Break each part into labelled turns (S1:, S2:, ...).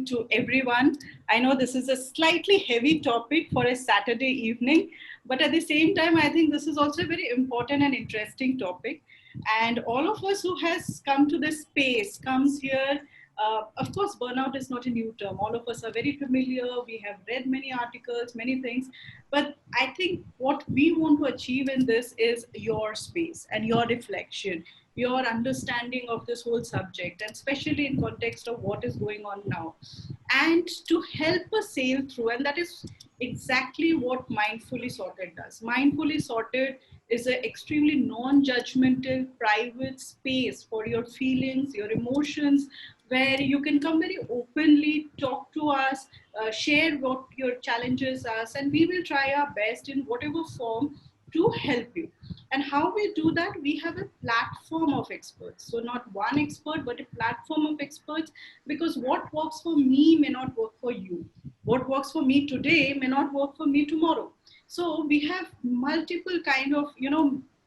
S1: evening to everyone. I know this is a slightly heavy topic for a Saturday evening, but at the same time, I think this is also a very important and interesting topic. And all of us who has come to this space comes here. Of course, burnout is not a new term. All of us are very familiar. We have read many articles, many things. But I think what we want to achieve in this is your space and your reflection, your understanding of this whole subject, and especially in context of what is going on now, and to help us sail through. And that is exactly what Mindfully Sorted does. Mindfully Sorted is an extremely non-judgmental private space for your feelings, your emotions, where you can come very openly, talk to us, share what your challenges are, and we will try our best in whatever form to help you. And how we do that, we have a platform of experts. So not one expert, but a platform of experts, because what works for me may not work for you. What works for me today may not work for me tomorrow. So we have multiple kind of,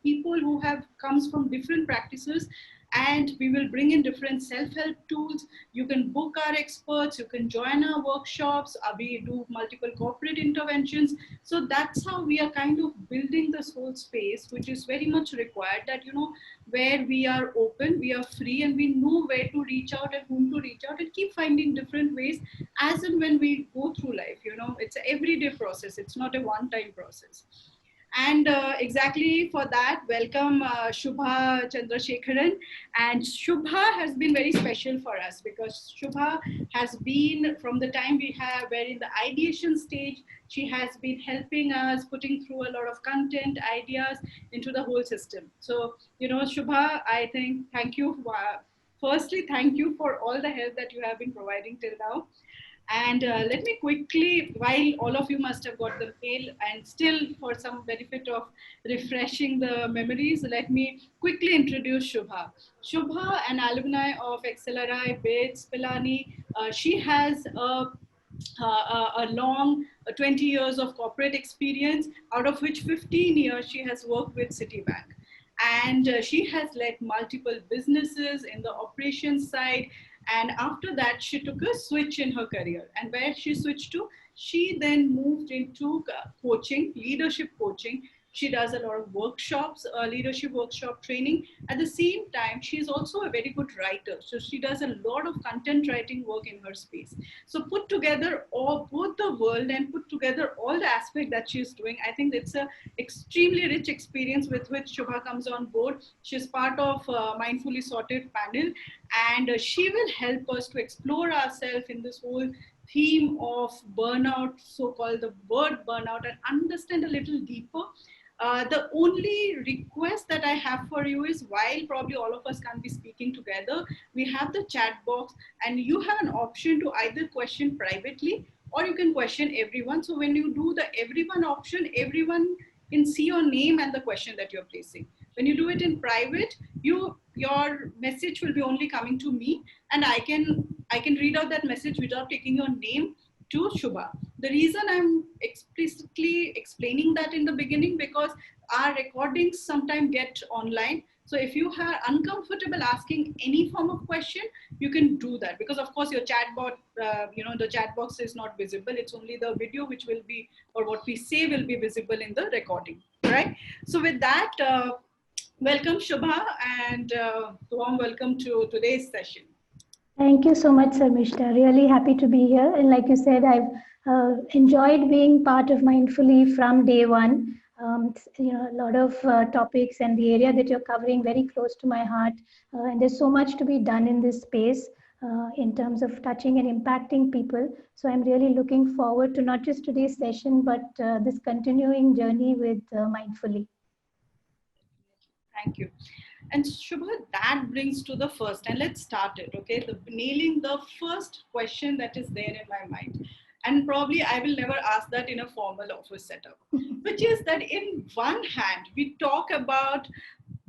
S1: people who have comes from different practices, and we will bring in different self-help tools. You can book our experts, you can join our workshops, we do multiple corporate interventions. So that's how we are kind of building this whole space, which is very much required, that, where we are open, we are free, and we know where to reach out and whom to reach out, and keep finding different ways as and when we go through life. It's an everyday process. It's not a one-time process. And exactly for that, welcome Subha Chandrasekharan. And Subha has been very special for us, because Subha has been, from the time we're in the ideation stage, she has been helping us, putting through a lot of content, ideas into the whole system. So, Subha, I think, thank you. Firstly, thank you for all the help that you have been providing till now. And let me quickly, while all of you must have got the mail, and still for some benefit of refreshing the memories, let me quickly introduce Shubha. Shubha, an alumni of XLRI, BITS, Pilani. She has a long 20 years of corporate experience, out of which 15 years she has worked with Citibank. And she has led multiple businesses in the operations side. And after that, she took a switch in her career. And where she switched to, she then moved into coaching, leadership coaching. She does a lot of workshops, leadership workshop training. At the same time, she's also a very good writer. So she does a lot of content writing work in her space. So put together both the world and put together all the aspects that she's doing, I think it's an extremely rich experience with which Shubha comes on board. She's part of Mindfully Sorted panel, and she will help us to explore ourselves in this whole theme of burnout, so-called the word burnout, and understand a little deeper. The only request that I have for you is, while probably all of us can't be speaking together, we have the chat box, and you have an option to either question privately or you can question everyone. So when you do the everyone option, everyone can see your name and the question that you're placing. When you do it in private, your message will be only coming to me, and I can read out that message without taking your name to Shubha. The reason I'm explicitly explaining that in the beginning, because our recordings sometimes get online. So if you are uncomfortable asking any form of question, you can do that, because of course your chat bot, the chat box is not visible. It's only the video which will be, or what we say will be visible in the recording, right? So with that, welcome Shubha, and warm welcome to today's session.
S2: Thank you so much, Sarmishta. Really happy to be here. And like you said, I've enjoyed being part of Mindfully from day one. A lot of topics and the area that you're covering very close to my heart. And there's so much to be done in this space in terms of touching and impacting people. So I'm really looking forward to not just today's session, but this continuing journey with Mindfully.
S1: Thank you. And Shubha, that brings to the first, and let's start it, okay? Nailing the first question that is there in my mind. And probably I will never ask that in a formal office setup, which is that in one hand, we talk about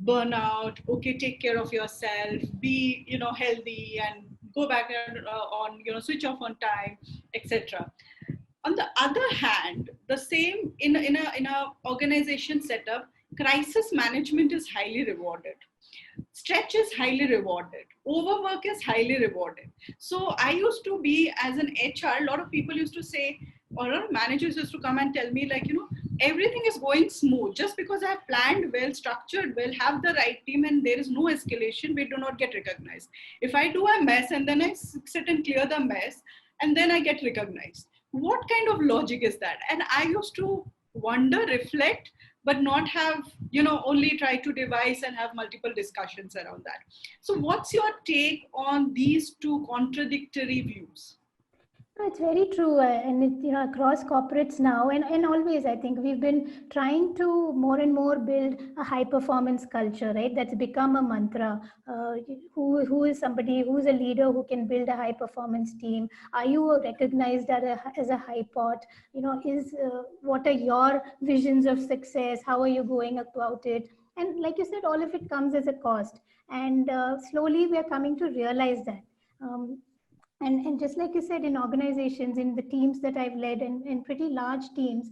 S1: burnout, okay, take care of yourself, be, healthy, and go back on, switch off on time, etc. On the other hand, the same in a organization setup, crisis management is highly rewarded. Stretch is highly rewarded. overwork is highly rewarded. So I used to be, as an HR, a lot of people used to say, or a lot of managers used to come and tell me, like, everything is going smooth. Just because I have planned well, structured well, have the right team, and there is no escalation, we do not get recognized. If I do a mess and then I sit and clear the mess, and then I get recognized, what kind of logic is that? And I used to wonder, reflect, but not have, only try to devise and have multiple discussions around that. So what's your take on these two contradictory views?
S2: No, it's very true, and it, across corporates now, and always, I think we've been trying to more and more build a high performance culture, right? That's become a mantra. Who is somebody who's a leader who can build a high performance team? Are you recognized as a high pot? Is what are your visions of success? How are you going about it? And like you said, all of it comes as a cost, and slowly we are coming to realize that. Um, and just like you said, in organizations, in the teams that I've led, and in pretty large teams,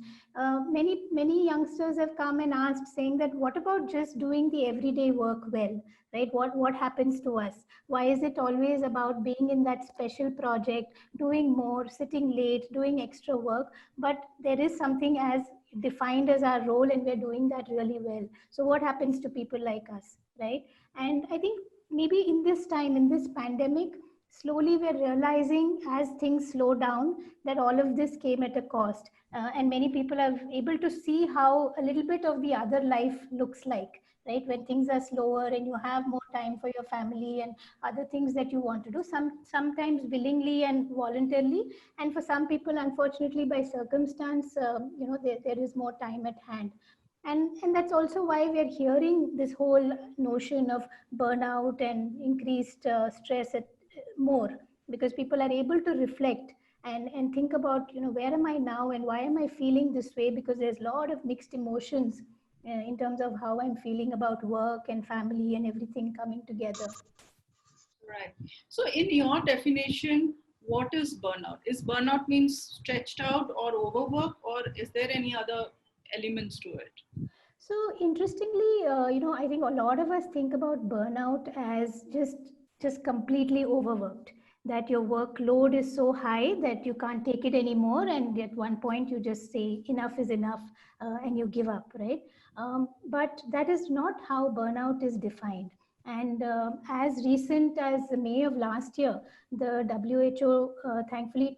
S2: many youngsters have come and asked, saying that, what about just doing the everyday work well, right? What happens to us? Why is it always about being in that special project, doing more, sitting late, doing extra work? But there is something as defined as our role, and we're doing that really well. So what happens to people like us, right? And I think maybe in this time, in this pandemic, slowly we're realizing, as things slow down, that all of this came at a cost, and many people are able to see how a little bit of the other life looks like, right? When things are slower and you have more time for your family and other things that you want to do, sometimes willingly and voluntarily, and for some people, unfortunately, by circumstance, there is more time at hand. And that's also why we're hearing this whole notion of burnout and increased stress more, because people are able to reflect and think about, where am I now and why am I feeling this way, because there's a lot of mixed emotions in terms of how I'm feeling about work and family and everything coming together.
S1: Right. So in your definition, what is burnout? Is burnout means stretched out or overwork, or is there any other elements to it?
S2: So interestingly, I think a lot of us think about burnout as just completely overworked. That your workload is so high that you can't take it anymore, and at one point you just say enough is enough, and you give up, right? But that is not how burnout is defined. And as recent as May of last year, the WHO thankfully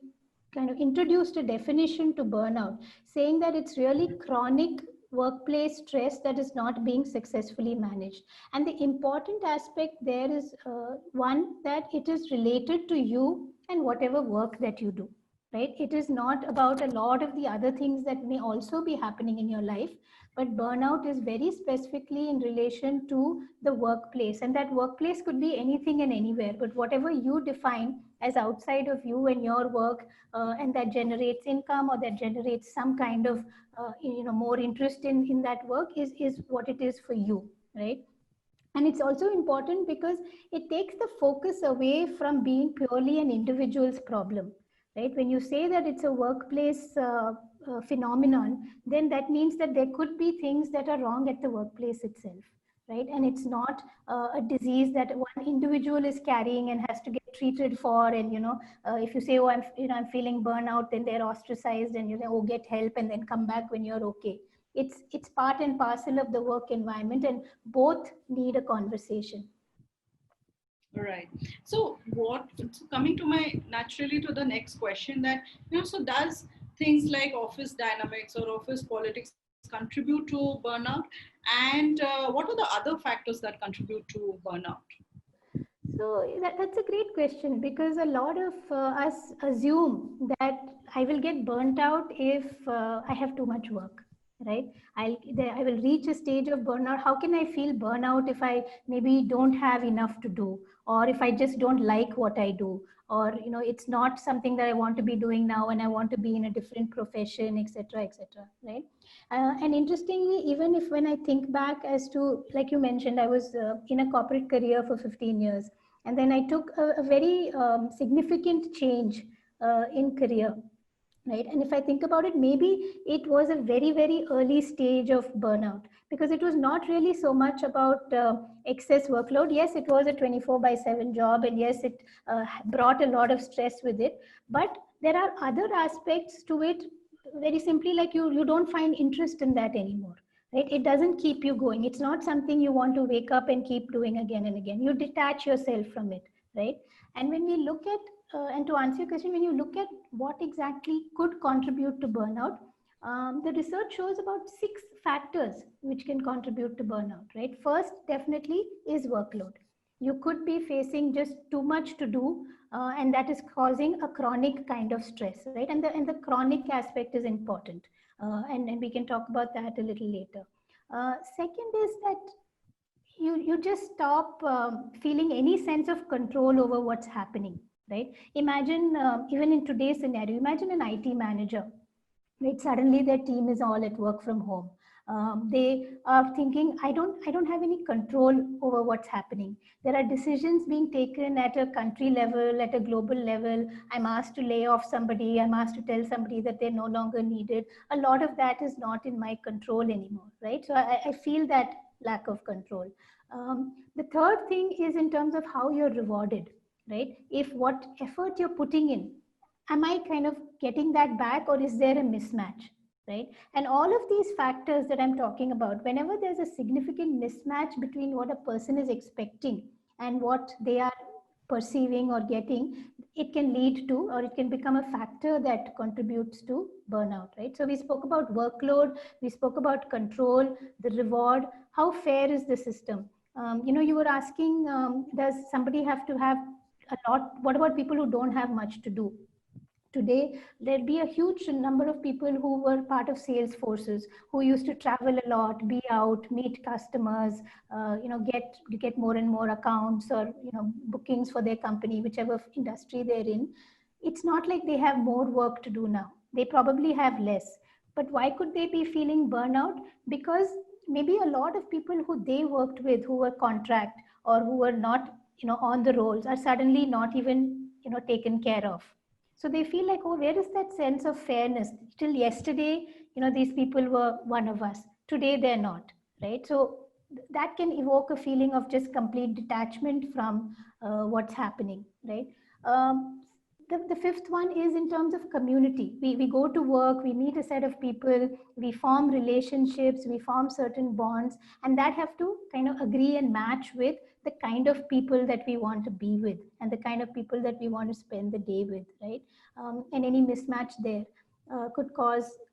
S2: kind of introduced a definition to burnout, saying that it's really chronic workplace stress that is not being successfully managed. And the important aspect there is, one, that it is related to you and whatever work that you do, right? It is not about a lot of the other things that may also be happening in your life, but burnout is very specifically in relation to the workplace. And that workplace could be anything and anywhere, but whatever you define as outside of you and your work, and that generates income, or that generates some kind of more interest in that work, is what it is for you, right? And it's also important because it takes the focus away from being purely an individual's problem, right? When you say that it's a workplace phenomenon, then that means that there could be things that are wrong at the workplace itself, right? And it's not a disease that one individual is carrying and has to get treated for. And if you say, oh, I'm feeling burnout, then they're ostracized, and oh, get help and then come back when you're okay. It's part and parcel of the work environment, and both need a conversation.
S1: Right. So coming to my naturally to the next question, that, so does things like office dynamics or office politics contribute to burnout? And what are the other factors that contribute to burnout?
S2: So that's a great question, because a lot of us assume that I will get burnt out if I have too much work, right? I will reach a stage of burnout. How can I feel burnout if I maybe don't have enough to do, or if I just don't like what I do, or it's not something that I want to be doing now, and I want to be in a different profession, etc., right? And interestingly, even if when I think back as to, like you mentioned, I was in a corporate career for 15 years. And then I took a very significant change in career. right? And if I think about it, maybe it was a very, very early stage of burnout, because it was not really so much about excess workload. Yes, it was a 24/7 job, and yes, it brought a lot of stress with it, but there are other aspects to it. Very simply, like you don't find interest in that anymore, right? It doesn't keep you going. It's not something you want to wake up and keep doing again and again. You detach yourself from it, right? And when we look at and to answer your question, when you look at what exactly could contribute to burnout, the research shows about 6 factors which can contribute to burnout, right? First, definitely, is workload. You could be facing just too much to do, and that is causing a chronic kind of stress, right? And the chronic aspect is important, and we can talk about that a little later. Second is that you just stop feeling any sense of control over what's happening, right? Imagine, even in today's scenario, imagine an IT manager, right? Suddenly their team is all at work from home. They are thinking, I don't have any control over what's happening. There are decisions being taken at a country level, at a global level. I'm asked to lay off somebody, I'm asked to tell somebody that they're no longer needed. A lot of that is not in my control anymore, right? So I feel that lack of control. The third thing is in terms of how you're rewarded, right? If what effort you're putting in, am I kind of getting that back, or is there a mismatch, right? And all of these factors that I'm talking about, whenever there's a significant mismatch between what a person is expecting and what they are perceiving or getting, it can lead to, or it can become a factor that contributes to burnout, right? So we spoke about workload, we spoke about control, the reward. How fair is the system? You were asking, does somebody have to have a lot? What about people who don't have much to do? Today there'd be a huge number of people who were part of sales forces, who used to travel a lot, be out, meet customers, get more and more accounts, or bookings for their company, whichever industry they're in. It's not like they have more work to do now. They probably have less. But why could they be feeling burnout? Because maybe a lot of people who they worked with, who were contract or who were not on the rolls, are suddenly not even taken care of. So they feel like, oh, where is that sense of fairness? Till yesterday, these people were one of us. Today they're not, right? So that can evoke a feeling of just complete detachment from what's happening, right? um, the fifth one is in terms of community. We go to work, we meet a set of people, we form relationships, we form certain bonds, and that have to kind of agree and match with the kind of people that we want to be with and the kind of people that we want to spend the day with, right? And any mismatch there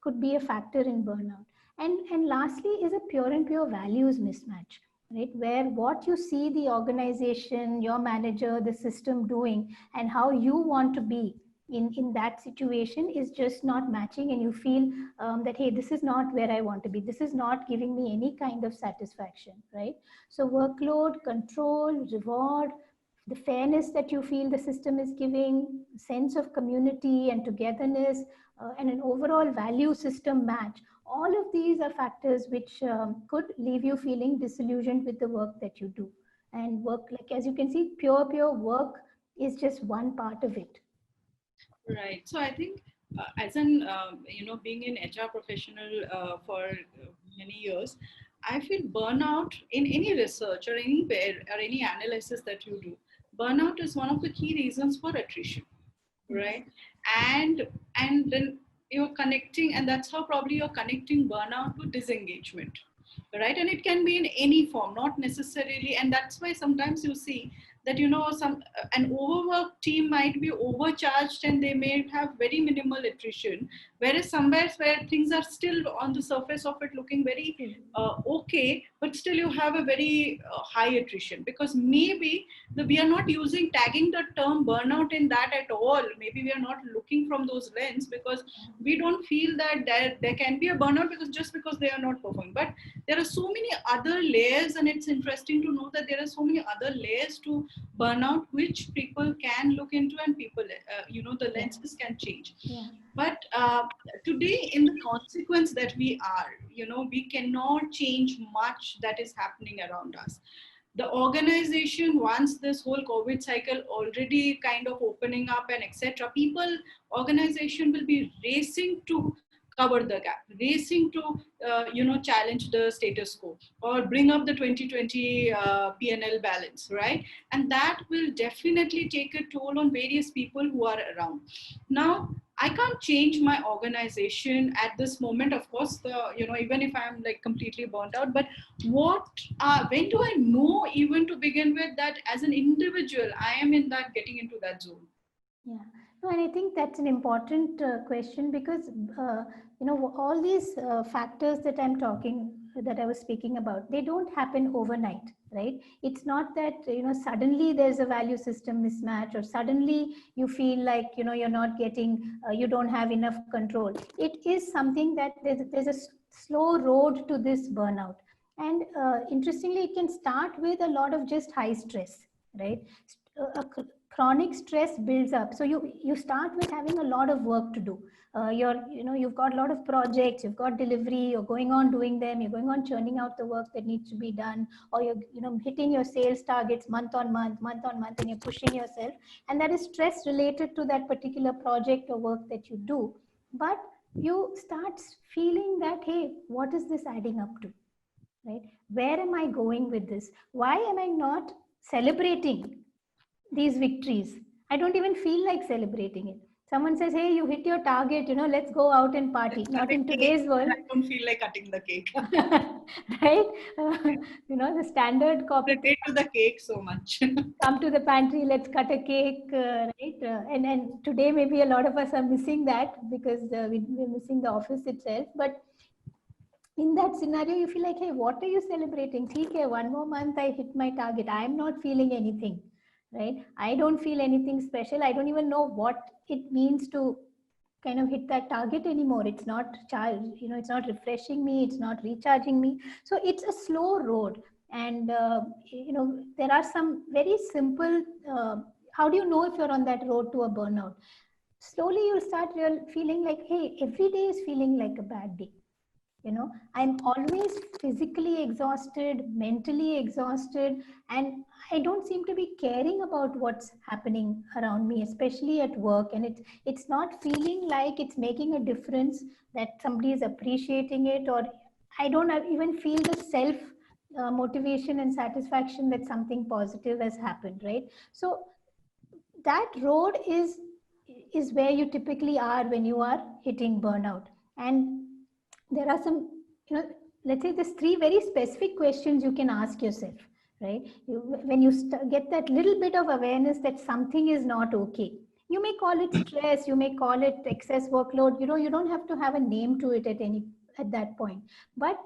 S2: could be a factor in burnout. And lastly is a pure values mismatch, right? Where what you see the organization, your manager, the system doing, and how you want to be in that situation is just not matching, and you feel that, hey, this is not where I want to be. This is not giving me any kind of satisfaction, right? So workload, control, reward, the fairness that you feel the system is giving, sense of community and togetherness, and an overall value system match. All of these are factors which could leave you feeling disillusioned with the work that you do. And work, like as you can see, pure work is just one part of it.
S1: Right. So I think, as an being an HR professional for many years, I feel burnout in any research or anywhere or any analysis that you do, burnout is one of the key reasons for attrition,
S2: Yes.
S1: right? And then you're connecting, and that's how probably you're connecting burnout to disengagement, right? And it can be in any form, not necessarily. And that's why sometimes you see that some an overworked team might be overcharged and they may have very minimal attrition, whereas somewhere where things are still on the surface of it looking very okay, but still you have a very high attrition, because maybe we are not using tagging the term burnout in that at all. Maybe we are not looking from those lens, because we don't feel that there can be a burnout because just because they are not performing. But there are so many other layers, and it's interesting to know that there are so many other layers to burnout which people can look into, and people the lenses can change.
S2: Yeah.
S1: But today, in the consequence that we are, we cannot change much that is happening around us. the organization, once this whole COVID cycle already kind of opening up and etc., people, organization will be racing to cover the gap, racing to challenge the status quo or bring up the 2020 P&L balance, right? And that will definitely take a toll on various people who are around. Now, I can't change my organization at this moment, of course, even if I'm like completely burnt out. But what, when do I know, even to begin with, that as an individual, I am in that, getting into that zone?
S2: Yeah, no, and I think that's an important question because all these factors that that I was speaking about, they don't happen overnight, right? It's not that suddenly there's a value system mismatch, or suddenly you feel like you're not getting, you don't have enough control. It is something that there's a slow road to this burnout, and interestingly, it can start with a lot of just high stress, right? Chronic stress builds up, so you start with having a lot of work to do. You've got a lot of projects, you've got delivery, you're going on doing them, you're going on churning out the work that needs to be done, or you're hitting your sales targets month on month, and you're pushing yourself, and that is stress related to that particular project or work that you do. But you start feeling that, hey, what is this adding up to, right? Where am I going with this? Why am I not celebrating these victories? I don't even feel like celebrating it. Someone says, hey, you hit your target, let's go out and party. Not in today's world.
S1: I don't feel like cutting the cake.
S2: Right? The standard copy.
S1: Relate to the cake so much.
S2: Come to the pantry, let's cut a cake, right? And today maybe a lot of us are missing that because we're missing the office itself. But in that scenario, you feel like, hey, what are you celebrating? Okay, one more month, I hit my target. I'm not feeling anything, right? I don't feel anything special. I don't even know what it means to kind of hit that target anymore. It's not it's not refreshing me. It's not recharging me. So it's a slow road. And, there are some very simple, how do you know if you're on that road to a burnout? Slowly you'll start feeling like, hey, every day is feeling like a bad day. I'm always physically exhausted, mentally exhausted, and I don't seem to be caring about what's happening around me, especially at work. And it's not feeling like it's making a difference, that somebody is appreciating it, or I don't even feel the self motivation and satisfaction that something positive has happened, right? So that road is where you typically are when you are hitting burnout. And there are some, let's say there's three very specific questions you can ask yourself, right? When you get that little bit of awareness that something is not okay, you may call it stress, you may call it excess workload, you don't have to have a name to it at that point. But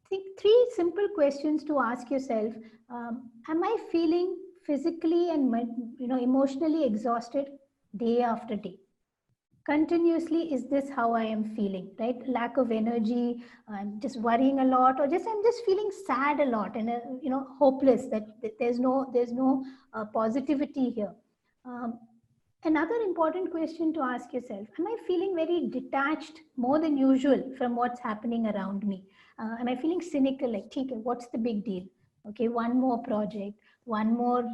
S2: think three simple questions to ask yourself. Am I feeling physically and emotionally exhausted day after day? Continuously, is this how I am feeling, right? Lack of energy, I'm just worrying a lot, or I'm just feeling sad a lot, and hopeless, that there's no positivity here. Another important question to ask yourself: am I feeling very detached, more than usual, from what's happening around me? Am I feeling cynical, like, okay, what's the big deal? Okay, one more project, one more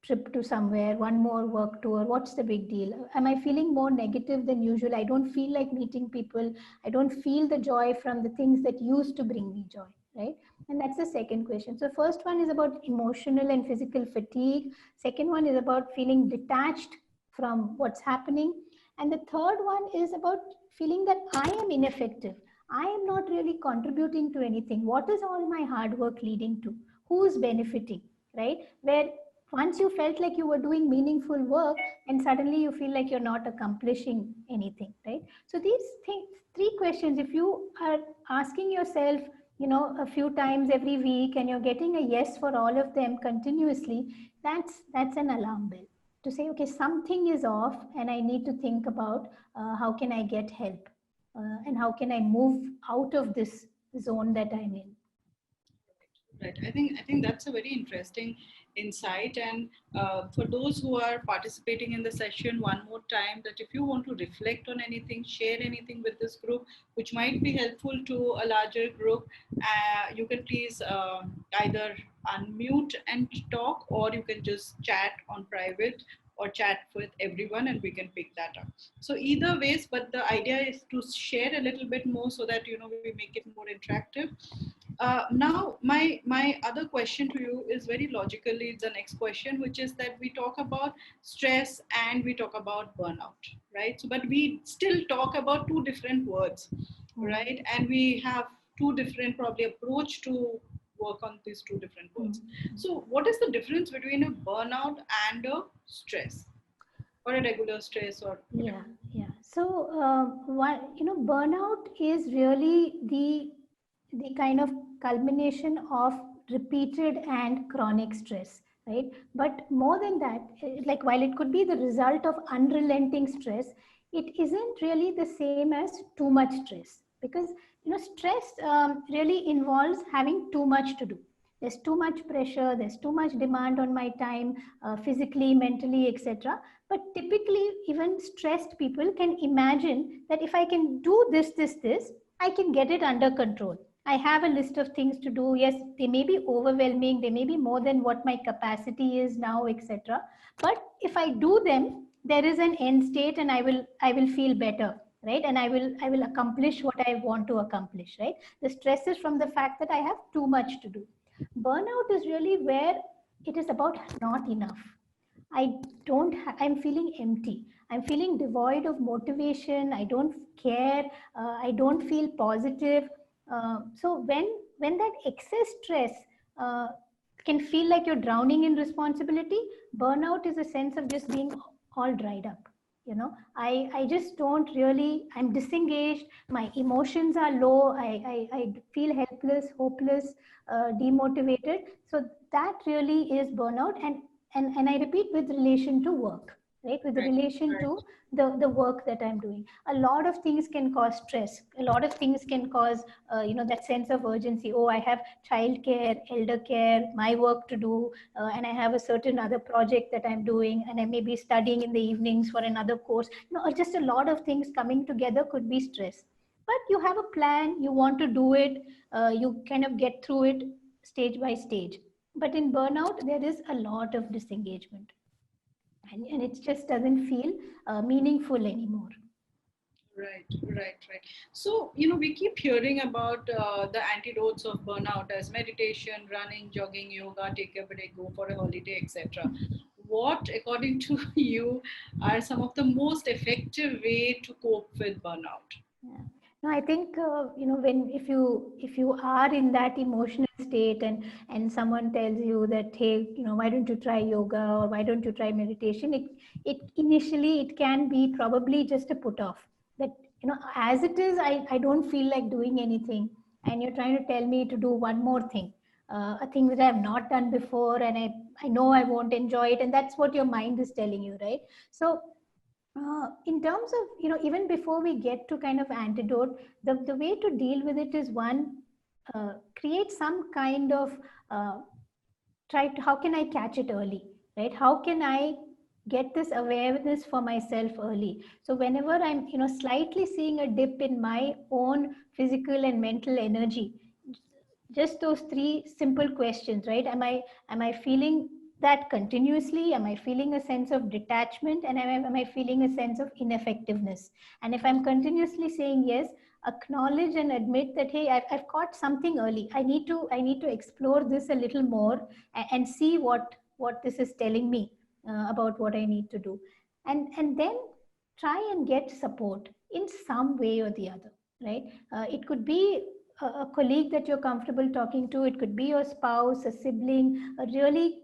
S2: trip to somewhere, one more work tour, what's the big deal? Am I feeling more negative than usual? I don't feel like meeting people. I don't feel the joy from the things that used to bring me joy, right? And that's the second question. So first one is about emotional and physical fatigue. Second one is about feeling detached from what's happening. And the third one is about feeling that I am ineffective. I am not really contributing to anything. What is all my hard work leading to? Who's benefiting, right? Where once you felt like you were doing meaningful work, and suddenly you feel like you're not accomplishing anything, right? So these things, three questions, if you are asking yourself, a few times every week, and you're getting a yes for all of them continuously, that's an alarm bell to say, okay, something is off, and I need to think about how can I get help, and how can I move out of this zone that I'm in.
S1: Right. I think that's a very interesting insight. And for those who are participating in the session, one more time, that if you want to reflect on anything, share anything with this group which might be helpful to a larger group, you can please either unmute and talk, or you can just chat on private or chat with everyone and we can pick that up. So either ways, but the idea is to share a little bit more so that we make it more interactive. Now my other question to you is very logically the next question, which is that we talk about stress and we talk about burnout, right? So but we still talk about two different words, right? And we have two different probably approach to work on these two different words. So what is the difference between a burnout and a stress, or a regular stress, or whatever?
S2: Yeah. So, burnout is really the kind of culmination of repeated and chronic stress, right? But more than that, like while it could be the result of unrelenting stress, it isn't really the same as too much stress, because stress really involves having too much to do. There's too much pressure, there's too much demand on my time, physically, mentally, etc. But typically, even stressed people can imagine that if I can do this, I can get it under control. I have a list of things to do. Yes, they may be overwhelming, they may be more than what my capacity is now, etc. But if I do them, there is an end state, and I will feel better, right? And I will accomplish what I want to accomplish, right? The stress is from the fact that I have too much to do. Burnout is really where it is about not enough. I'm feeling empty. I'm feeling devoid of motivation. I don't care. I don't feel positive. So when that excess stress uh, can feel like you're drowning in responsibility, burnout is a sense of just being all dried up. I just don't really, I'm disengaged. My emotions are low. I feel helpless, hopeless, demotivated. So that really is burnout. And I repeat, with relation to work, right? With
S1: Right,
S2: relation
S1: right.
S2: to the work that I'm doing. A lot of things can cause stress. A lot of things can cause, that sense of urgency. Oh, I have childcare, elder care, my work to do, and I have a certain other project that I'm doing, and I may be studying in the evenings for another course. Or just a lot of things coming together could be stress. But you have a plan, you want to do it, you kind of get through it stage by stage. But in burnout, there is a lot of disengagement, and it just doesn't feel meaningful anymore.
S1: Right, right, right. So, we keep hearing about the antidotes of burnout as meditation, running, jogging, yoga, take a break, go for a holiday, etc. What, according to you, are some of the most effective way to cope with burnout?
S2: Yeah. No, I think when if you are in that emotional state, and someone tells you that, hey, why don't you try yoga, or why don't you try meditation, it initially it can be probably just a put off, that as it is, I don't feel like doing anything, and you're trying to tell me to do one more thing, a thing that I have not done before, and I know I won't enjoy it, and that's what your mind is telling you, right? So in terms of, even before we get to kind of antidote, the way to deal with it is, one, create some kind of, uh, how can I catch it early, right? How can I get this awareness for myself early? So whenever I'm, slightly seeing a dip in my own physical and mental energy, just those three simple questions, right? Am I feeling that continuously? Am I feeling a sense of detachment? And am I feeling a sense of ineffectiveness? And if I'm continuously saying yes, acknowledge and admit that, hey, I've caught something early. I need to explore this a little more, and see what this is telling me about what I need to do. And then try and get support in some way or the other, right? It could be a colleague that you're comfortable talking to. It could be your spouse, a sibling, a really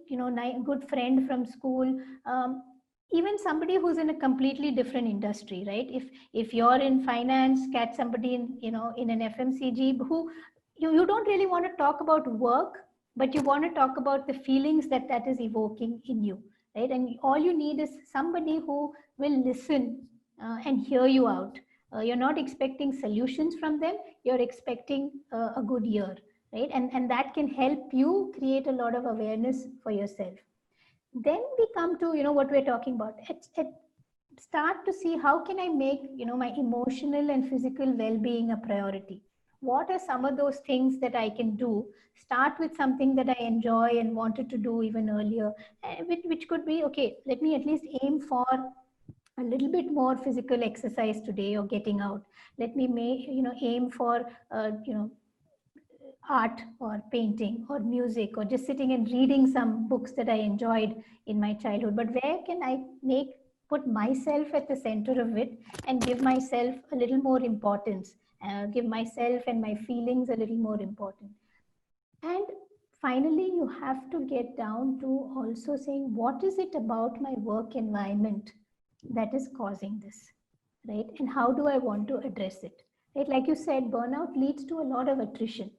S2: good friend from school, even somebody who's in a completely different industry, right? If you're in finance, catch somebody in an FMCG who you don't really want to talk about work, but you want to talk about the feelings that is evoking in you, right? And all you need is somebody who will listen and hear you out. You're not expecting solutions from them, you're expecting a good year. right? And that can help you create a lot of awareness for yourself. Then we come to, what we're talking about. Start to see how can I make, my emotional and physical well-being a priority. What are some of those things that I can do? Start with something that I enjoy and wanted to do even earlier, which could be, okay, let me at least aim for a little bit more physical exercise today, or getting out. Let me aim for art or painting or music, or just sitting and reading some books that I enjoyed in my childhood. But where can I put myself at the center of it and give myself a little more importance, give myself and my feelings a little more importance. And finally, you have to get down to also saying, what is it about my work environment that is causing this, right? And how do I want to address it, right? Like you said, burnout leads to a lot of attrition.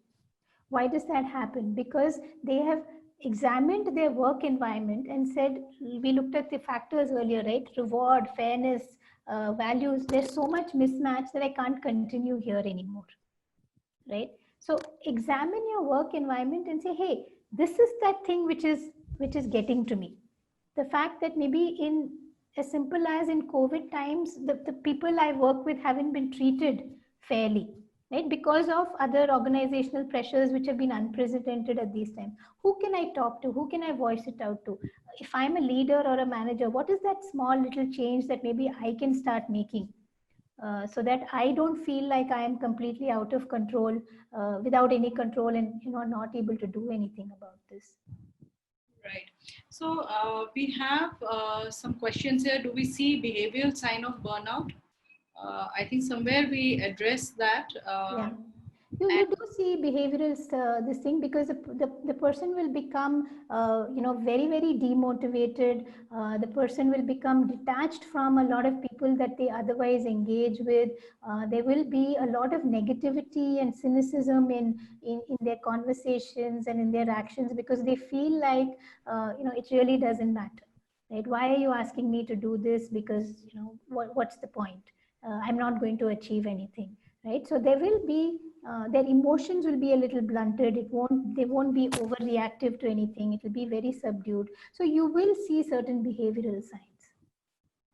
S2: Why does that happen? Because they have examined their work environment and said, we looked at the factors earlier, right? Reward, fairness, values. There's so much mismatch that I can't continue here anymore, right? So examine your work environment and say, hey, this is that thing which is getting to me. The fact that maybe in as simple as in COVID times, the people I work with haven't been treated fairly, right? Because of other organizational pressures which have been unprecedented at these times. Who can I talk to? Who can I voice it out to? If I'm a leader or a manager, what is that small little change that maybe I can start making? So that I don't feel like I am completely out of control, without any control, and not able to do anything about this.
S1: Right. So we have some questions here. Do we see behavioral sign of burnout? I think somewhere we address that.
S2: Yeah. You do see behavioral this thing, because the person will become very very demotivated. The person will become detached from a lot of people that they otherwise engage with. There will be a lot of negativity and cynicism in their conversations and in their actions, because they feel like it really doesn't matter, right? Why are you asking me to do this? Because what's the point? I'm not going to achieve anything, right? So there will be their emotions will be a little blunted. They won't be overreactive to anything. It will be very subdued. So you will see certain behavioral signs.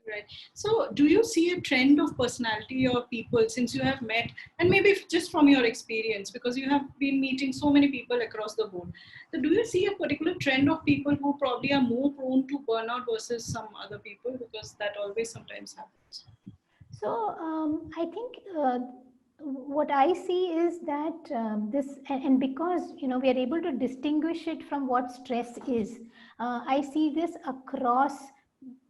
S1: Right. So, do you see a trend of personality or people since you have met, and maybe just from your experience, because you have been meeting so many people across the board? So, do you see a particular trend of people who probably are more prone to burnout versus some other people? Because that always sometimes happens.
S2: So I think what I see is that and because we are able to distinguish it from what stress is, I see this across,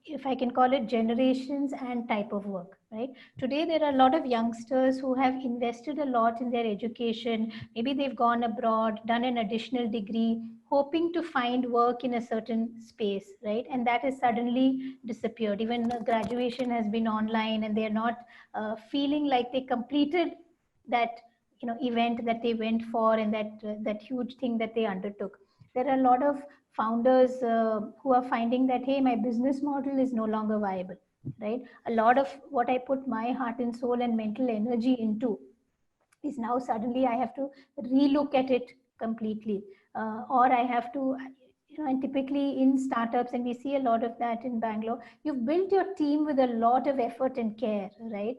S2: if I can call it, generations and type of work, right? Today, there are a lot of youngsters who have invested a lot in their education. Maybe they've gone abroad, done an additional degree, hoping to find work in a certain space, right? And that has suddenly disappeared. Even graduation has been online, and they're not feeling like they completed that event that they went for, and that huge thing that they undertook. There are a lot of founders who are finding that, hey, my business model is no longer viable, right? A lot of what I put my heart and soul and mental energy into is now suddenly I have to relook at it completely, or I have to, and typically in startups, and we see a lot of that in Bangalore, you've built your team with a lot of effort and care, right?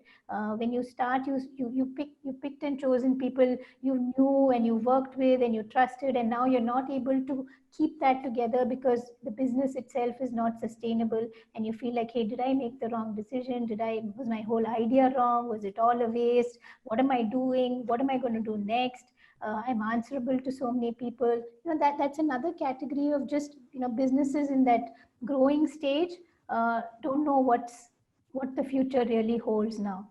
S2: When you start, you picked and chosen people you knew and you worked with and you trusted, and now you're not able to keep that together because the business itself is not sustainable, and you feel like, hey, did I make the wrong decision? Was my whole idea wrong? Was it all a waste? What am I doing? What am I going to do next? I'm answerable to so many people. That's another category of just businesses in that growing stage, don't know what the future really holds now.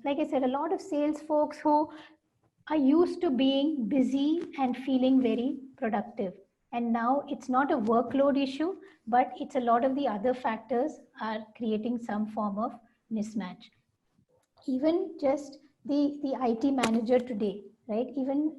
S2: Like I said, a lot of sales folks who are used to being busy and feeling very productive. And now it's not a workload issue, but it's a lot of the other factors are creating some form of mismatch. Even just the IT manager today, right? Even,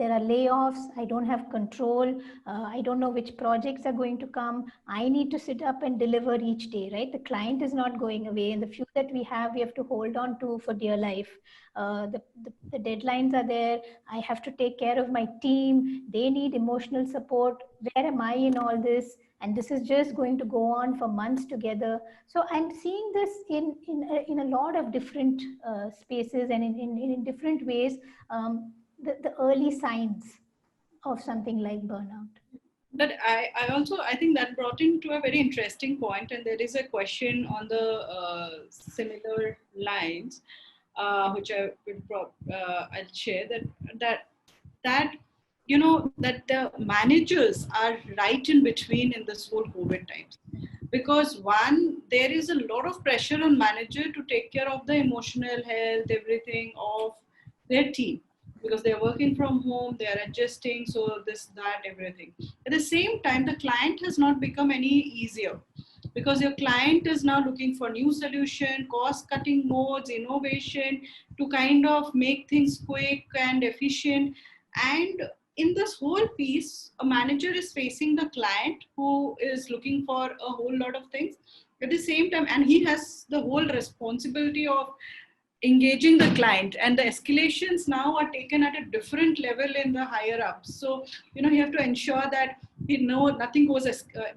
S2: there are layoffs, I don't have control, I don't know which projects are going to come, I need to sit up and deliver each day, right? The client is not going away, and the few that we have to hold on to for dear life. The deadlines are there, I have to take care of my team, they need emotional support, where am I in all this? And this is just going to go on for months together. So I'm seeing this in a lot of different spaces and in different ways, the early signs of something like burnout.
S1: But I also, I think that brought into a very interesting point, and there is a question on the similar lines, which I will I'll share that that the managers are right in between in this whole COVID times, because one, there is a lot of pressure on manager to take care of the emotional health, everything of their team, because they're working from home, they are adjusting, so this, that, everything. At the same time, the client has not become any easier, because your client is now looking for new solution, cost cutting modes, innovation, to kind of make things quick and efficient. And in this whole piece, a manager is facing the client who is looking for a whole lot of things at the same time, and he has the whole responsibility of engaging the client, and the escalations now are taken at a different level in the higher ups. So you have to ensure that nothing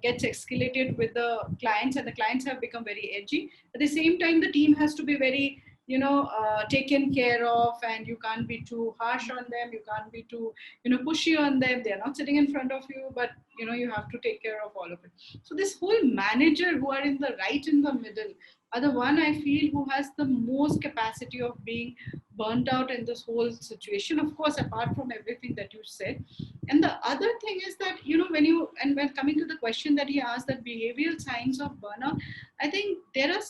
S1: gets escalated with the clients, and the clients have become very edgy. At the same time, the team has to be very taken care of, and you can't be too harsh on them, you can't be too pushy on them. They're not sitting in front of you, but you have to take care of all of it. So this whole manager who are in the right in the middle are the one I feel who has the most capacity of being burnt out in this whole situation, of course, apart from everything that you said. And the other thing is that, when coming to the question that he asked, that behavioral signs of burnout, I think there are,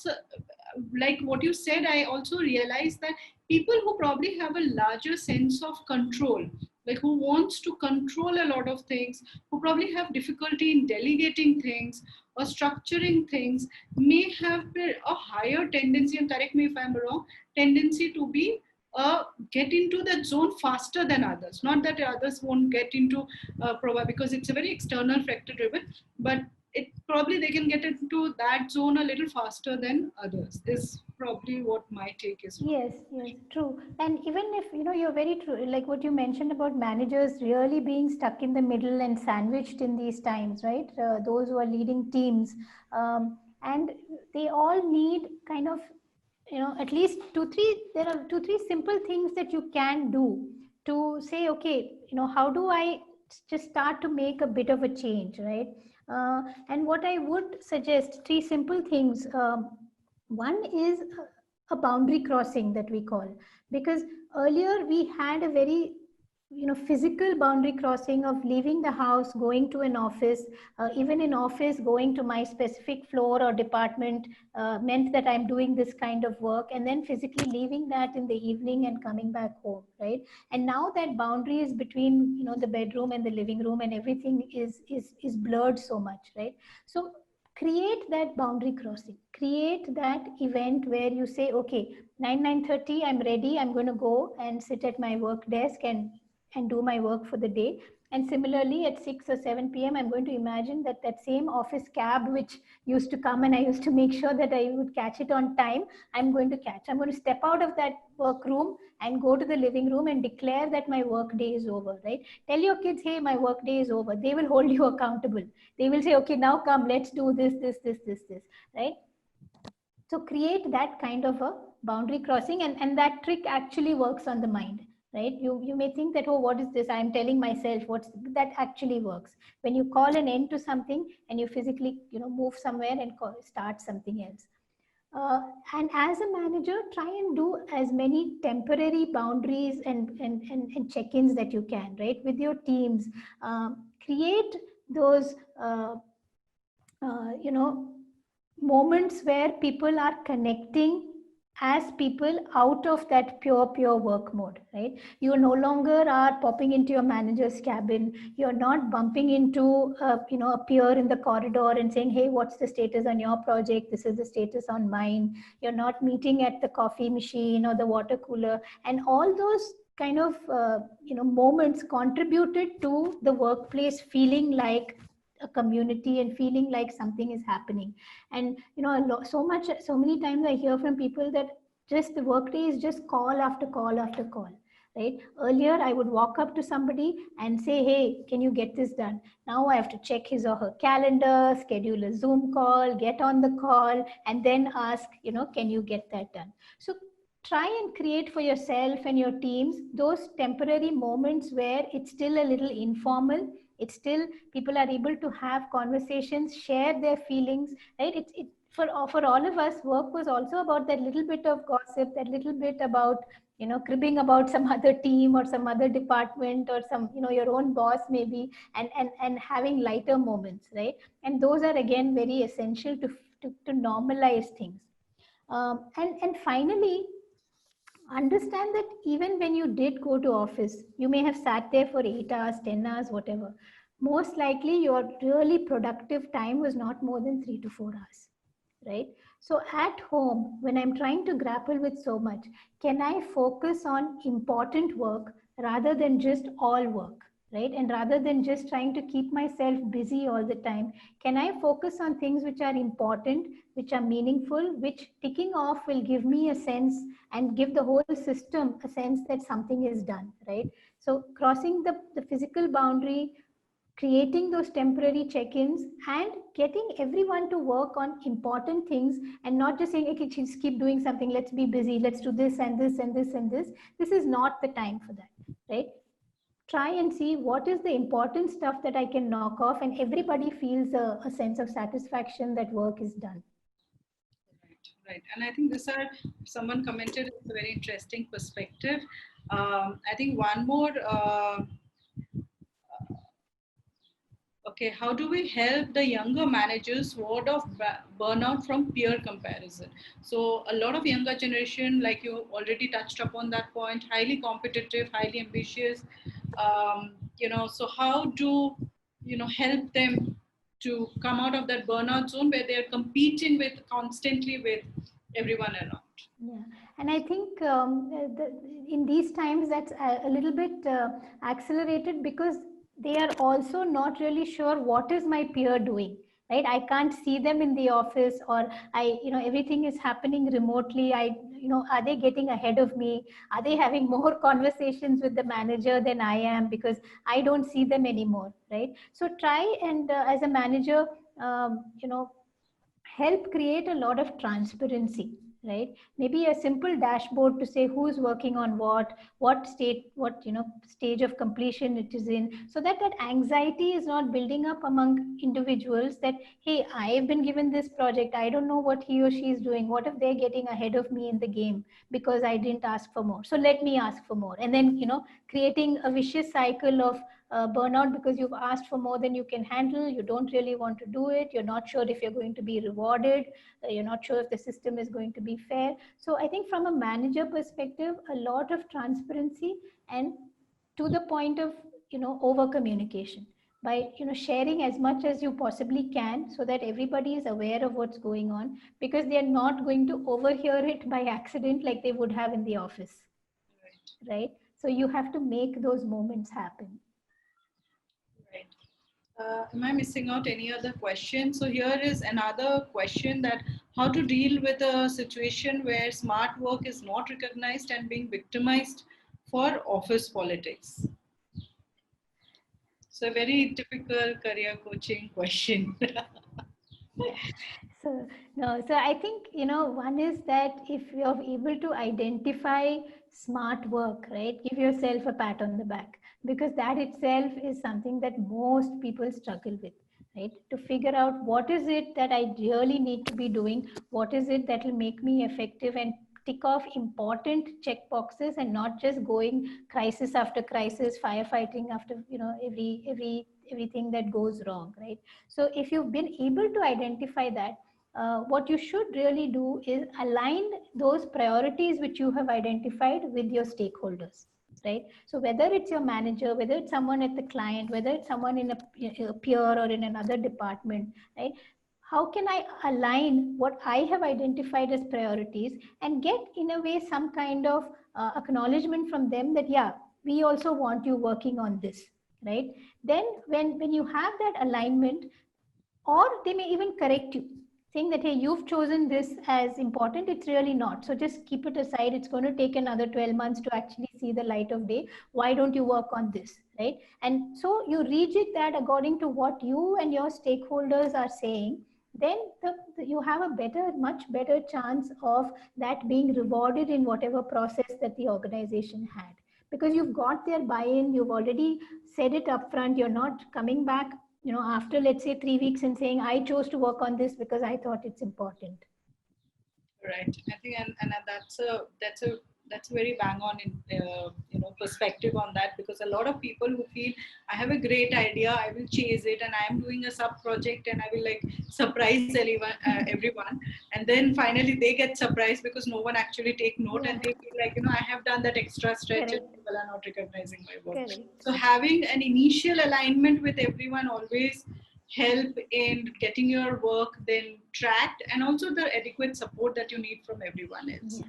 S1: like what you said, I also realized that people who probably have a larger sense of control, like who wants to control a lot of things, who probably have difficulty in delegating things or structuring things, may have a higher tendency, and correct me if I'm wrong, tendency to be get into that zone faster than others. Not that others won't get into because it's a very external factor driven, but it probably they can get into that zone a little faster than others, is probably what my take is.
S2: Yes, yes, true. And even if, you're very true, like what you mentioned about managers really being stuck in the middle and sandwiched in these times, right? Those who are leading teams. And they all need kind of, at least there are two, three simple things that you can do to say, okay, how do I just start to make a bit of a change, right? And what I would suggest, three simple things. One is a boundary crossing that we call, because earlier we had a very physical boundary crossing of leaving the house, going to an office, even in office going to my specific floor or department meant that I'm doing this kind of work, and then physically leaving that in the evening and coming back home, right? And now that boundary is between the bedroom and the living room, and everything is blurred so much, right? So create that boundary crossing, create that event where you say, okay, 9:30 I'm ready, I'm going to go and sit at my work desk and do my work for the day. And similarly, at 6 or 7 p.m., I'm going to imagine that that same office cab, which used to come and I used to make sure that I would catch it on time, I'm going to catch. I'm going to step out of that work room and go to the living room and declare that my work day is over, right? Tell your kids, hey, my work day is over. They will hold you accountable. They will say, okay, now come, let's do this, right? So create that kind of a boundary crossing, and that trick actually works on the mind, right? You may think that, oh, what is this? I'm telling myself that actually works. When you call an end to something and you physically, move somewhere and start something else. And as a manager, try and do as many temporary boundaries and check-ins that you can, right? With your teams, create those, moments where people are connecting as people out of that pure work mode, right? You no longer are popping into your manager's cabin. You're not bumping into a peer in the corridor and saying, hey, what's the status on your project? This is the status on mine. You're not meeting at the coffee machine or the water cooler, and all those kind of moments contributed to the workplace feeling like a community and feeling like something is happening. And so many times I hear from people that just the workday is just call after call after call, right? Earlier I would walk up to somebody and say, hey, can you get this done? Now I have to check his or her calendar, schedule a Zoom call, get on the call, and then ask, can you get that done? So try and create for yourself and your teams those temporary moments where it's still a little informal. It's still people are able to have conversations, share their feelings, right? For all of us, work was also about that little bit of gossip, that little bit about cribbing about some other team or some other department or some your own boss maybe, and having lighter moments, right? And those are again very essential to normalize things. And finally, understand that even when you did go to office, you may have sat there for 8 hours, 10 hours, whatever. Most likely your really productive time was not more than 3 to 4 hours, right? So at home, when I'm trying to grapple with so much, can I focus on important work rather than just all work, right? And rather than just trying to keep myself busy all the time, can I focus on things which are important, which are meaningful, which ticking off will give me a sense and give the whole system a sense that something is done, right? So crossing the physical boundary, creating those temporary check-ins, and getting everyone to work on important things, and not just saying, okay, just keep doing something, let's be busy, let's do this and this and this and this is not the time for that, right? Try and see what is the important stuff that I can knock off, and everybody feels a sense of satisfaction that work is done.
S1: Right. And I think this are, someone commented, it's a very interesting perspective. I think one more, okay, how do we help the younger managers ward off burnout from peer comparison? So a lot of younger generation, like you already touched upon that point, highly competitive, highly ambitious. So how do help them to come out of that burnout zone where they are competing with constantly with everyone around?
S2: Yeah, and I think in these times that's a little bit accelerated because they are also not really sure what is my peer doing, right? I can't see them in the office, or everything is happening remotely. Are they getting ahead of me? Are they having more conversations with the manager than I am, because I don't see them anymore, right? So try and as a manager, help create a lot of transparency, right? Maybe a simple dashboard to say who's working on what state, what stage of completion it is in, so that that anxiety is not building up among individuals that, hey, I've been given this project, I don't know what he or she is doing, what if they're getting ahead of me in the game because I didn't ask for more, so let me ask for more. And then creating a vicious cycle of burnout because you've asked for more than you can handle, you don't really want to do it, you're not sure if you're going to be rewarded, you're not sure if the system is going to be fair. So I think from a manager perspective, a lot of transparency, and to the point of over communication, by sharing as much as you possibly can so that everybody is aware of what's going on, because they are not going to overhear it by accident like they would have in the office, right? So you have to make those moments happen.
S1: Right. Am I missing out any other question? So here is another question, that how to deal with a situation where smart work is not recognized and being victimized for office politics. So a very typical career coaching question.
S2: So I think, one is that if you're able to identify smart work, right, give yourself a pat on the back, because that itself is something that most people struggle with, right? To figure out what is it that I really need to be doing, what is it that will make me effective, and tick off important check boxes, and not just going crisis after crisis, firefighting after, everything that goes wrong, right? So if you've been able to identify that, what you should really do is align those priorities which you have identified with your stakeholders, right? So whether it's your manager, whether it's someone at the client, whether it's someone in a peer or in another department, right? How can I align what I have identified as priorities and get, in a way, some kind of acknowledgement from them that, yeah, we also want you working on this, right? Then when you have that alignment, or they may even correct you, saying that, hey, you've chosen this as important, it's really not, so just keep it aside, it's going to take another 12 months to actually see the light of day, why don't you work on this, right? And so you rejig that according to what you and your stakeholders are saying. Then you have a much better chance of that being rewarded in whatever process that the organization had, because you've got their buy-in, you've already said it up front, you're not coming back, after, let's say, 3 weeks and saying, I chose to work on this because I thought it's important.
S1: Right. I think, and that's a very bang on perspective on that, because a lot of people who feel I have a great idea, I will chase it, and I am doing a sub project, and I will like surprise everyone, and then finally they get surprised because no one actually take note, and they feel like, I have done that extra stretch and
S2: Correct.
S1: people are not recognizing my work.
S2: Correct.
S1: So having an initial alignment with everyone always help in getting your work then tracked, and also the adequate support that you need from everyone else.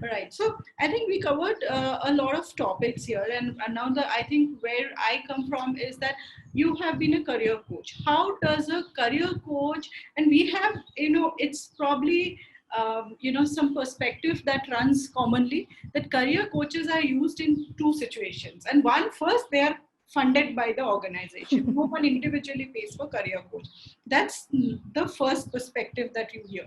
S1: Right. So I think we covered a lot of topics here, and now I think where I come from is that you have been a career coach. How does a career coach, and we have, it's probably some perspective that runs commonly, that career coaches are used in two situations. And one, first, they are funded by the organization. No one individually pays for career coach. That's the first perspective that you hear.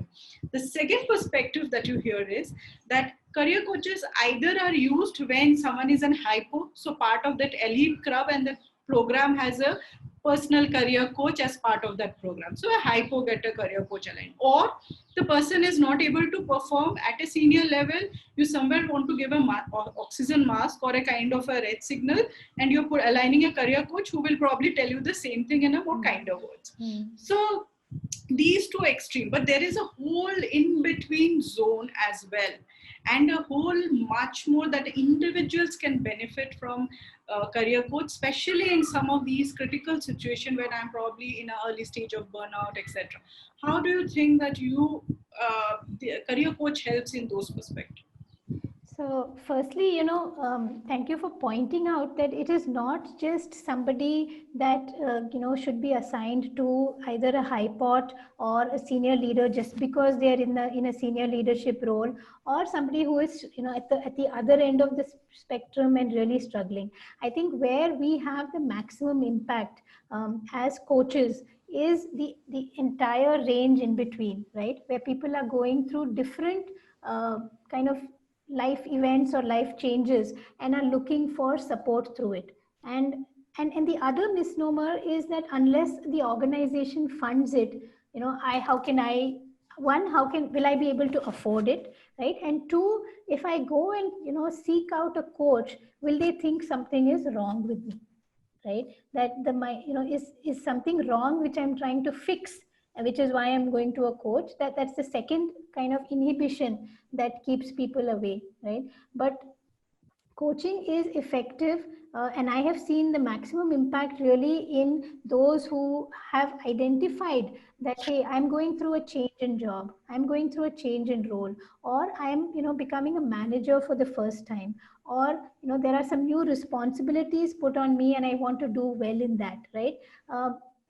S1: The second perspective that you hear is that career coaches either are used when someone is an hypo, so part of that elite club, and the program has a personal career coach as part of that program. So a hypo get a career coach aligned. Or the person is not able to perform at a senior level, you somewhere want to give a oxygen mask or a kind of a red signal, and you're aligning a career coach who will probably tell you the same thing in a more kinder words. So these two extreme, but there is a whole in between zone as well, and a whole much more that individuals can benefit from career coach, especially in some of these critical situations when I'm probably in an early stage of burnout, etc. How do you think that the career coach helps in those perspectives?
S2: So firstly, thank you for pointing out that it is not just somebody that, should be assigned to either a high pot or a senior leader just because they are in a senior leadership role, or somebody who is, at the other end of the spectrum and really struggling. I think where we have the maximum impact as coaches is the entire range in between, right? Where people are going through different kind of life events or life changes and are looking for support through it. And the other misnomer is that unless the organization funds it, how can I, one, how can will I be able to afford it, right? And two, if I go and seek out a coach, will they think something is wrong with me, right? That is something wrong which I'm trying to fix, which is why I'm going to a coach. That's the second kind of inhibition that keeps people away, right? But coaching is effective, and I have seen the maximum impact really in those who have identified that, hey, I'm going through a change in job, I'm going through a change in role, or I'm becoming a manager for the first time, or there are some new responsibilities put on me and I want to do well in that, right?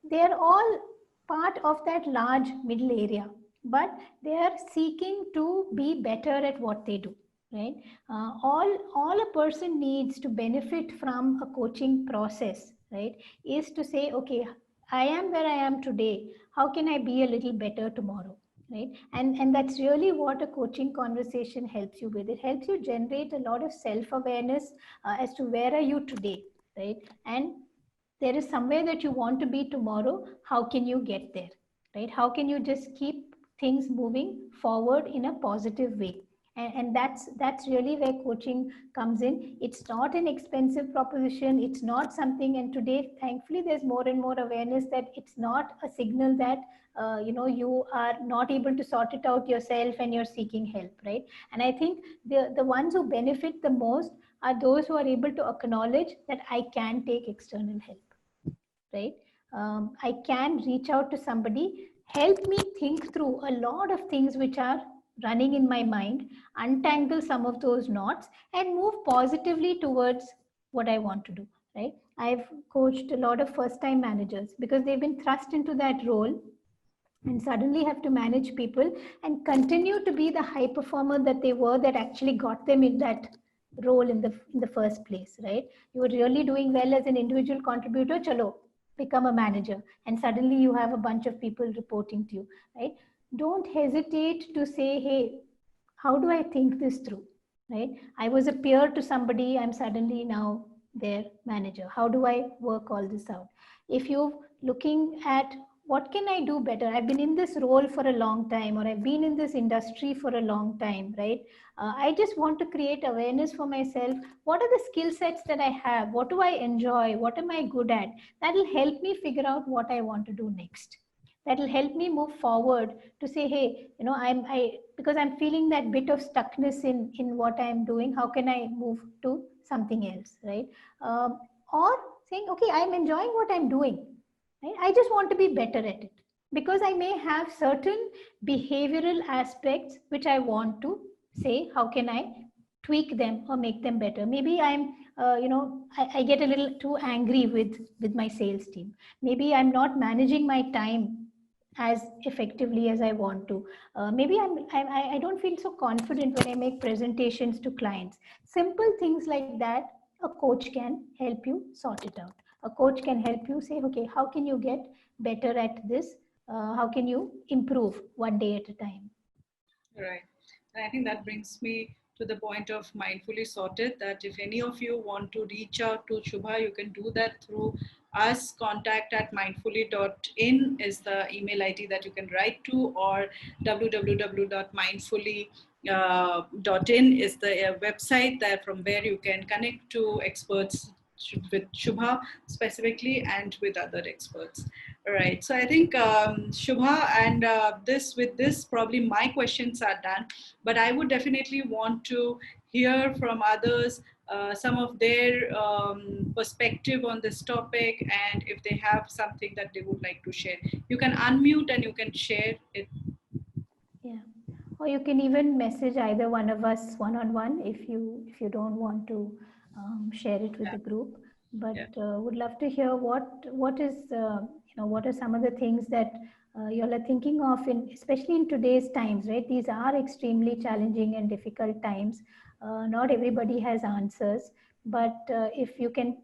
S2: They're all part of that large middle area, but they are seeking to be better at what they do, right? All a person needs to benefit from a coaching process, right, is to say, okay, I am where I am today, how can I be a little better tomorrow, right? And that's really what a coaching conversation helps you with. It helps you generate a lot of self awareness as to where are you today, right? And there is somewhere that you want to be tomorrow, how can you get there, right? How can you just keep things moving forward in a positive way? And that's really where coaching comes in. It's not an expensive proposition, it's not something, and today thankfully there's more and more awareness that it's not a signal that you are not able to sort it out yourself and you're seeking help, right? And I think the ones who benefit the most are those who are able to acknowledge that I can take external help, right? I can reach out to somebody, help me think through a lot of things which are running in my mind, untangle some of those knots, and move positively towards what I want to do, right? I've coached a lot of first time managers because they've been thrust into that role and suddenly have to manage people and continue to be the high performer that they were, that actually got them in that role in the first place, right? You were really doing well as an individual contributor, chalo, become a manager, and suddenly you have a bunch of people reporting to you, right? Don't hesitate to say, hey, how do I think this through, right? I was a peer to somebody, I'm suddenly now their manager. How do I work all this out? If you're looking at what can I do better, I've been in this role for a long time, or I've been in this industry for a long time, right? I just want to create awareness for myself. What are the skill sets that I have? What do I enjoy? What am I good at? That will help me figure out what I want to do next. That will help me move forward to say, hey, I because I'm feeling that bit of stuckness in what I'm doing. How can I move to something else, right? Or saying, okay, I'm enjoying what I'm doing, right? I just want to be better at it, because I may have certain behavioral aspects which I want to say, how can I tweak them or make them better? Maybe I get a little too angry with my sales team. Maybe I'm not managing my time as effectively as I want to. Maybe I don't feel so confident when I make presentations to clients. Simple things like that, a coach can help you sort it out. A coach can help you say, okay, how can you get better at this? How can you improve one day at a time?
S1: Right. And I think that brings me to the point of mindfully sorted, that if any of you want to reach out to Shubha, you can do that through us. Contact at mindfully.in is the email ID that you can write to, or www.mindfully.in is the website that from where you can connect to experts with Shubha specifically and with other experts. All right. So I think Shubha, and this probably my questions are done, but I would definitely want to hear from others some of their perspective on this topic, and if they have something that they would like to share, you can unmute and you can share it.
S2: Yeah. Or you can even message either one of us one on one if you don't want to share it with
S1: Yeah.
S2: the group. But
S1: Yeah.
S2: would love to hear what are some of the things that you all are thinking of, in especially in today's times, right? These are extremely challenging and difficult times. Not everybody has answers, but if you can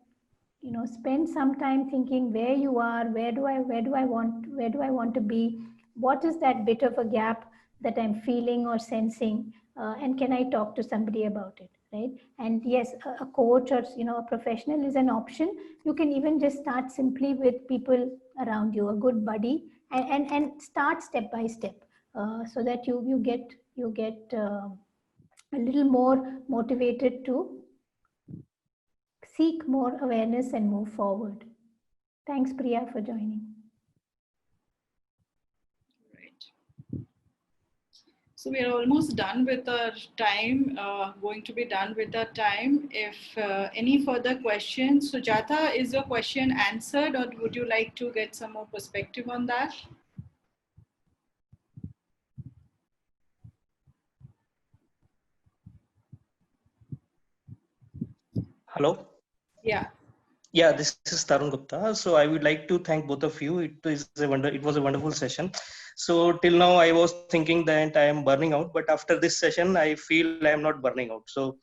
S2: spend some time thinking where you are, where do I want to be, what is that bit of a gap that I'm feeling or sensing, and can I talk to somebody about it, right? And yes, a coach or a professional is an option. You can even just start simply with people around you, a good buddy, and start step by step, so that you get a little more motivated to seek more awareness and move forward. Thanks, Priya, for joining.
S1: Right. So we are almost done with our time, going to be done with our time. If any further questions, Sujata, is your question answered, or would you like to get some more perspective on that?
S3: Hello.
S1: Yeah.
S3: Yeah, this is Tarun Gupta. So I would like to thank both of you. It was a wonderful session. So till now I was thinking that I am burning out, but after this session I feel I am not burning out. So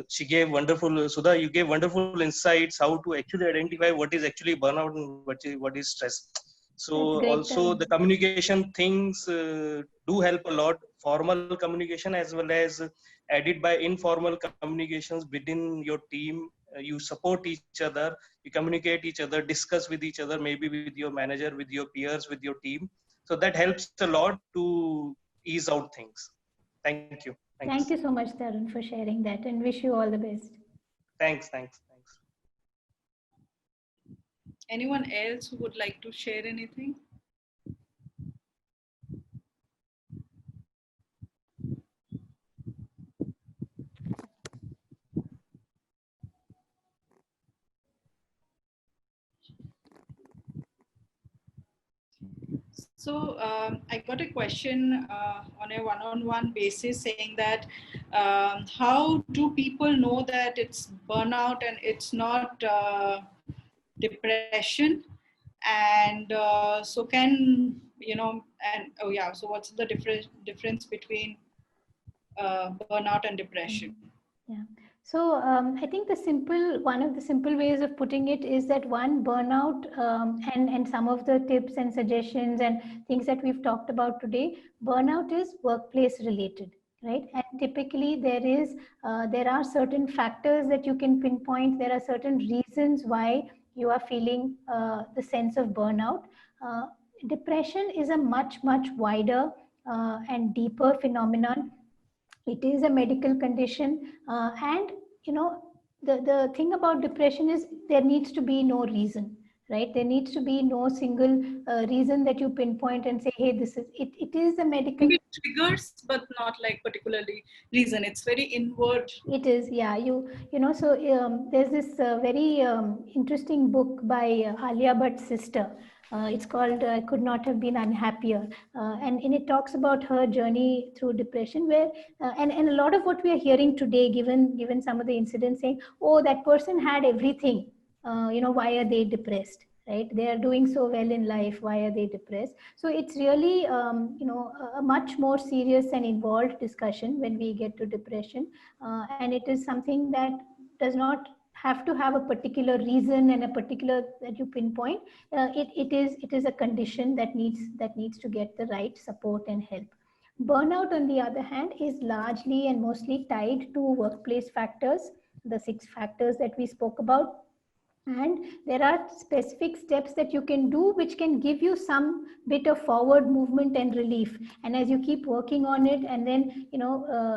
S3: she gave wonderful, Sudha, you gave wonderful insights how to actually identify what is actually burnout and what is stress.
S2: That's
S3: So
S2: great,
S3: also
S2: Tarun.
S3: the communication things do help a lot. Formal communication as well as added by informal communications within your team. You support each other, you communicate each other, discuss with each other, maybe with your manager, with your peers, with your team. So that helps a lot to ease out things. Thank you. Thanks.
S2: Thank you so much, Tarun, for sharing that, and wish you all the best.
S3: Thanks.
S1: Anyone else who would like to share anything? So I got a question on a one-on-one basis saying that how do people know that it's burnout and it's not depression? And so can, and oh yeah, so what's the difference between burnout and depression?
S2: Yeah. So I think one of the simple ways of putting it is that one burnout, and some of the tips and suggestions and things that we've talked about today, burnout is workplace related, right? And typically there are certain factors that you can pinpoint. There are certain reasons why you are feeling the sense of burnout. Uh, Depression is a much wider and deeper phenomenon. It is a medical condition, and you know the thing about depression is there needs to be no reason, right? There needs to be no single reason that you pinpoint and say, hey, this is it. It is a medical.
S1: Maybe triggers, but not like particularly reason. It's very inward.
S2: It is, yeah. So there's this very interesting book by Alia Bhatt's sister. It's called "Could Not Have Been Unhappier," and in it talks about her journey through depression. Where and a lot of what we are hearing today, given some of the incidents, saying, "Oh, that person had everything. Why are they depressed?" Right? They are doing so well in life. Why are they depressed? So it's really a much more serious and involved discussion when we get to depression, and it is something that does not have to have a particular reason and a particular that you pinpoint. It is a condition that needs to get the right support and help. Burnout, on the other hand, is largely and mostly tied to workplace factors, the 6 factors that we spoke about. And there are specific steps that you can do which can give you some bit of forward movement and relief. And as you keep working on it, and then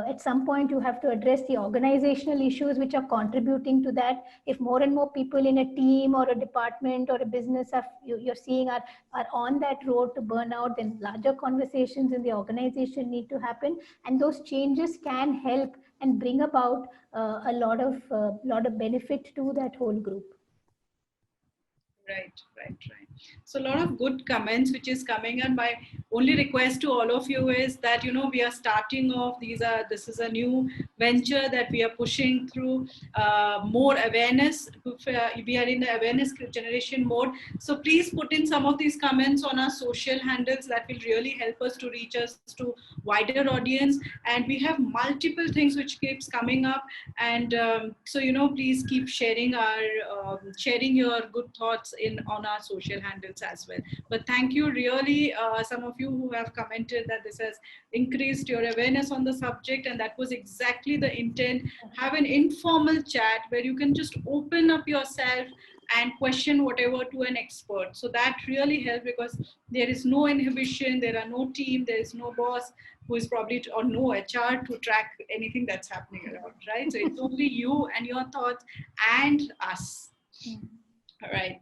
S2: at some point you have to address the organizational issues which are contributing to that. If more and more people in a team or a department or a business you're seeing are on that road to burnout, then larger conversations in the organization need to happen, and those changes can help and bring about a lot of benefit to that whole group.
S1: Right. So a lot of good comments which is coming, and my only request to all of you is that we are starting off. This is a new venture that we are pushing through more awareness. We are in the awareness generation mode. So please put in some of these comments on our social handles. That will really help us to reach us to wider audience. And we have multiple things which keeps coming up. And so please keep sharing sharing your good thoughts on our social handles as well. But thank you really, some of you who have commented that this has increased your awareness on the subject, and that was exactly the intent. Have an informal chat where you can just open up yourself and question whatever to an expert. So that really helps, because there is no inhibition, there are no team, there is no boss who is probably, or no HR to track anything that's happening around, right? So it's only you and your thoughts and us. All right.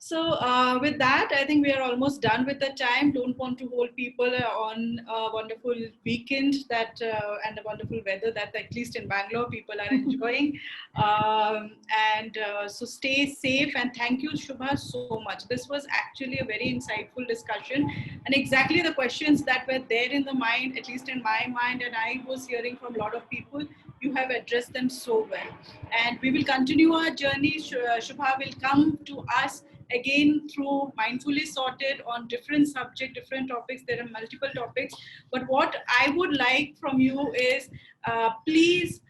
S1: So with that, I think we are almost done with the time. Don't want to hold people on a wonderful weekend and a wonderful weather that at least in Bangalore people are enjoying. So stay safe, and thank you, Shubha, so much. This was actually a very insightful discussion, and exactly the questions that were there in the mind, at least in my mind, and I was hearing from a lot of people. You have addressed them so well, and we will continue our journey. Shubha will come to us again through Mindfully Sorted on different subjects, different topics. There are multiple topics, but what I would like from you is please,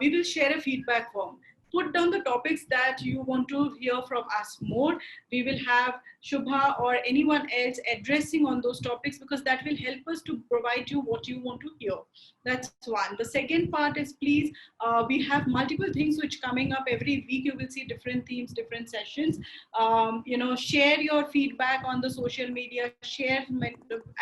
S1: we will share a feedback form. Put down the topics that you want to hear from us more. We will have Shubha or anyone else addressing on those topics, because that will help us to provide you what you want to hear. That's one. The second part is, please, we have multiple things which coming up every week. You will see different themes, different sessions. Share your feedback on the social media, share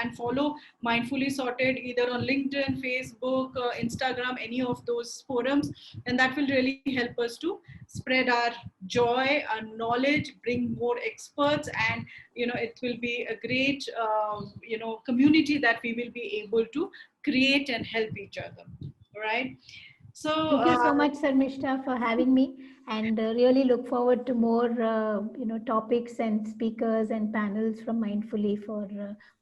S1: and follow Mindfully Sorted either on LinkedIn, Facebook, Instagram, any of those forums. And that will really help us to spread our joy, our knowledge, bring more experts, and it will be a great community that we will be able to create and help each other. All right. So
S2: Thank you so much, Sarmishta, for having me, and really look forward to more, topics and speakers and panels from Mindfully for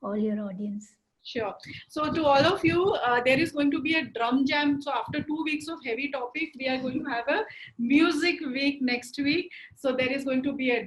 S2: all your audience.
S1: sure. So to all of you, there is going to be a drum jam. So after 2 weeks of heavy topic, we are going to have a music week next week. So there is going to be a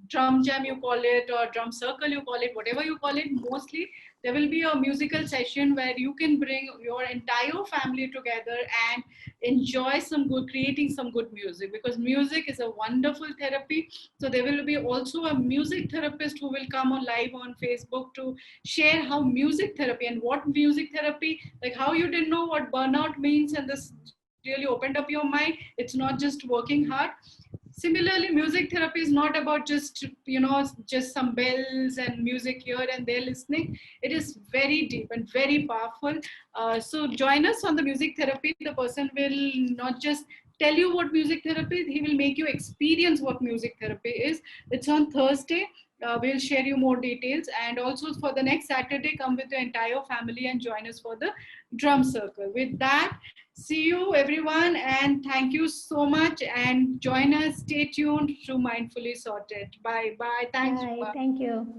S1: drum jam you call it, or drum circle you call it, whatever you call it. Mostly there will be a musical session where you can bring your entire family together and enjoy creating some good music, because music is a wonderful therapy. So there will be also a music therapist who will come on live on Facebook to share how music therapy and what music therapy, like how you didn't know what burnout means, and this really opened up your mind. It's not just working hard. Similarly, music therapy is not about just some bells and music here and there listening. It is very deep and very powerful. So join us on the music therapy. The person will not just tell you what music therapy is, he will make you experience what music therapy is. It's on Thursday. We'll share you more details, and also for the next Saturday, come with the entire family and join us for the drum circle. With that, see you everyone, and thank you so much, and join us. Stay tuned to Mindfully Sorted. Bye bye. Thanks.
S2: Bye. Thank you.